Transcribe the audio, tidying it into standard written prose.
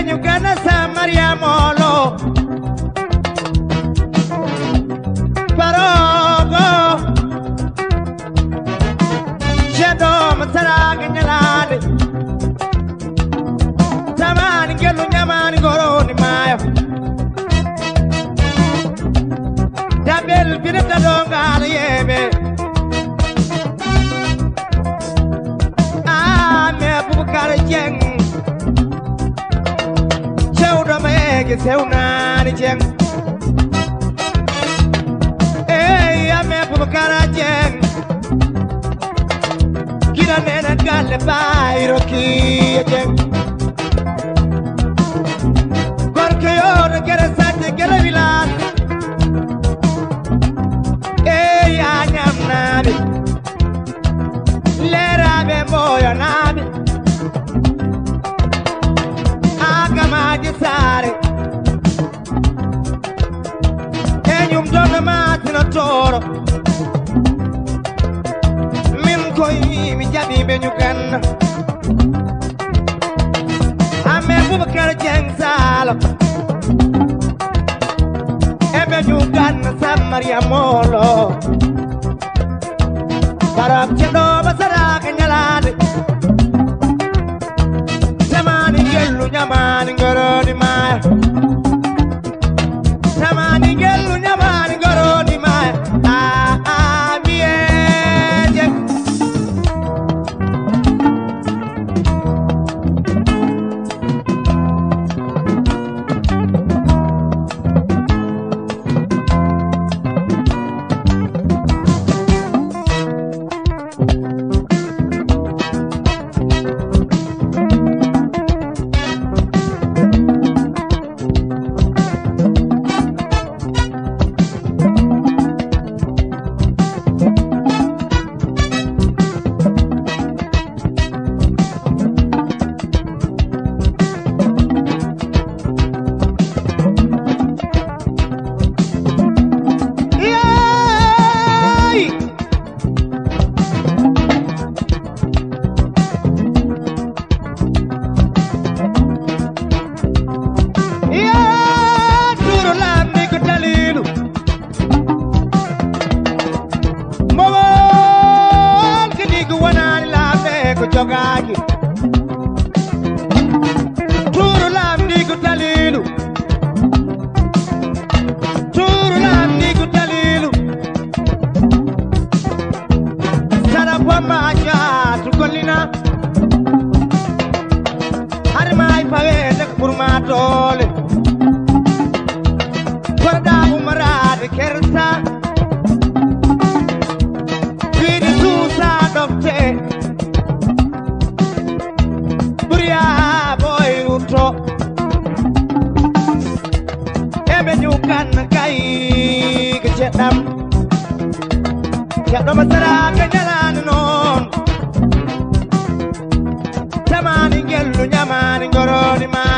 you gonna say Maria Molo Parogo Shadow Mataraga Nyalade Tamani Gelu Nyamani Goroni Maya Dabel Binata Donga Yeme Bukara Jeng Chowda Meg Seuna Jeng Hey, I'm a Bukara Jeng Kira Nena Gale Roki Jeng Gorkayo, get a sati, get a villa Hey, I am Nabi Let me boy Nabi Sare Enyum donna matina toro Min koy mi jabi be nyukan Ame Bubakar Jeng Salo Ebe nyukan sa Maria Molo Barab chendo basara kanyalade Nyamani ngoro ni mai Nyamani gelu nyamani ngoro ni mai Mienje Jogagi Turu lam niku dalilu Turu lam niku dalilu Sada kwa maja tukolina Harimai pawede kurmatole Korda umarade kersa Vidi susa dokte Ebe nyukan kai kecedam Kado masara kenyalan non Tamani gelu nyamani ngoro di ma